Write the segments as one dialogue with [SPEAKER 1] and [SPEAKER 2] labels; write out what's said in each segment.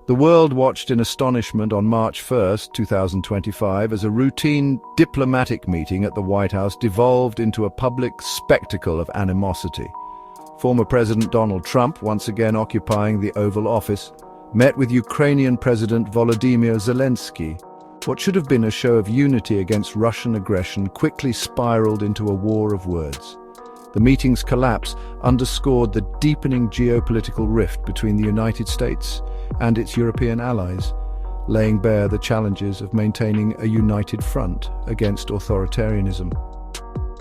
[SPEAKER 1] The world watched in astonishment on March 1, 2025, as a routine diplomatic meeting at the White House devolved into a public spectacle of animosity. Former President Donald Trump, once again occupying the Oval Office, met with Ukrainian President Volodymyr Zelensky. What should have been a show of unity against Russian aggression quickly spiraled into a war of words. The meeting's collapse underscored the deepening geopolitical rift between the United States and its European allies, laying bare the challenges of maintaining a united front against authoritarianism.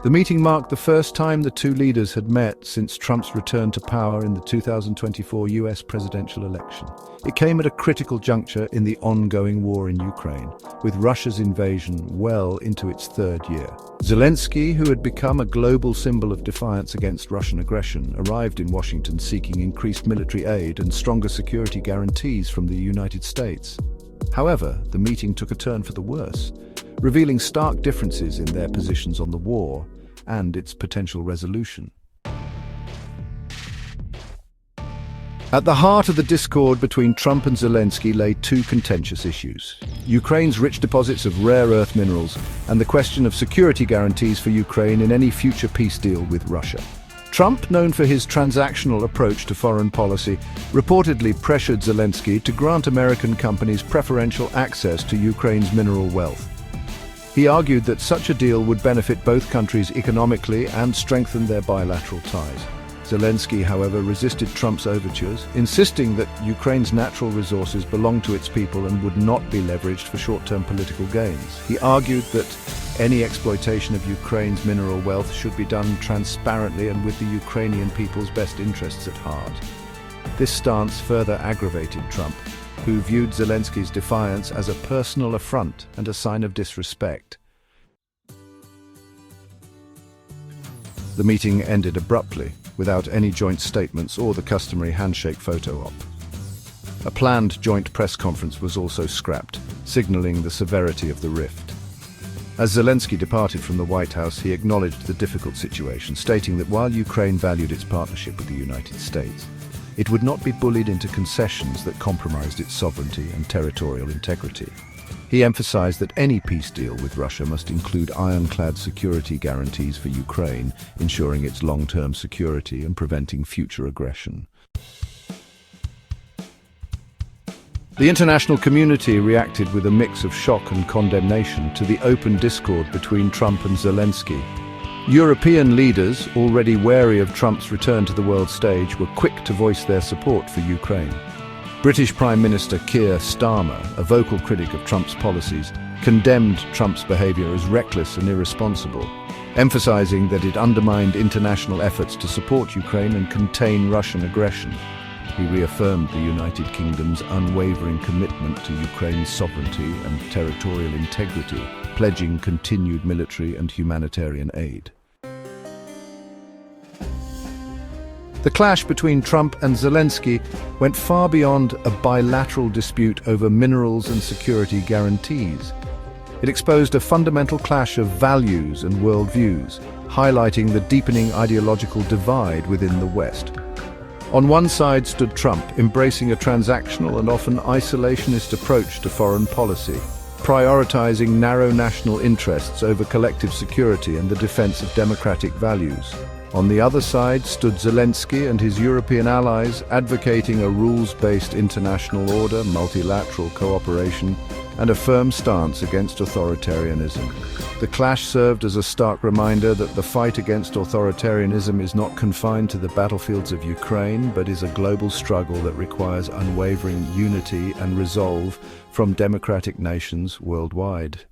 [SPEAKER 1] The meeting marked the first time the two leaders had met since Trump's return to power in the 2024 US presidential election. It came at a critical juncture in the ongoing war in Ukraine, with Russia's invasion well into its third year. Zelensky, who had become a global symbol of defiance against Russian aggression, arrived in Washington seeking increased military aid and stronger security guarantees from the United States. However, the meeting took a turn for the worse, revealing stark differences in their positions on the war and its potential resolution. At the heart of the discord between Trump and Zelensky lay two contentious issues: Ukraine's rich deposits of rare earth minerals and the question of security guarantees for Ukraine in any future peace deal with Russia. Trump, known for his transactional approach to foreign policy, reportedly pressured Zelensky to grant American companies preferential access to Ukraine's mineral wealth. He argued that such a deal would benefit both countries economically and strengthen their bilateral ties. Zelensky, however, resisted Trump's overtures, insisting that Ukraine's natural resources belong to its people and would not be leveraged for short-term political gains. He argued that any exploitation of Ukraine's mineral wealth should be done transparently and with the Ukrainian people's best interests at heart. This stance further aggravated Trump, who viewed Zelensky's defiance as a personal affront and a sign of disrespect. The meeting ended abruptly, without any joint statements or the customary handshake photo op. A planned joint press conference was also scrapped, signaling the severity of the rift. As Zelensky departed from the White House, he acknowledged the difficult situation, stating that while Ukraine valued its partnership with the United States, it would not be bullied into concessions that compromised its sovereignty and territorial integrity. He emphasized that any peace deal with Russia must include ironclad security guarantees for Ukraine, ensuring its long-term security and preventing future aggression. The international community reacted with a mix of shock and condemnation to the open discord between Trump and Zelensky. European leaders, already wary of Trump's return to the world stage, were quick to voice their support for Ukraine. British Prime Minister Keir Starmer, a vocal critic of Trump's policies, condemned Trump's behavior as reckless and irresponsible, emphasizing that it undermined international efforts to support Ukraine and contain Russian aggression. He reaffirmed the United Kingdom's unwavering commitment to Ukraine's sovereignty and territorial integrity, pledging continued military and humanitarian aid. The clash between Trump and Zelensky went far beyond a bilateral dispute over minerals and security guarantees. It exposed a fundamental clash of values and worldviews, highlighting the deepening ideological divide within the West. On one side stood Trump, embracing a transactional and often isolationist approach to foreign policy, prioritizing narrow national interests over collective security and the defense of democratic values. On the other side stood Zelensky and his European allies, advocating a rules-based international order, multilateral cooperation, and a firm stance against authoritarianism. The clash served as a stark reminder that the fight against authoritarianism is not confined to the battlefields of Ukraine, but is a global struggle that requires unwavering unity and resolve from democratic nations worldwide.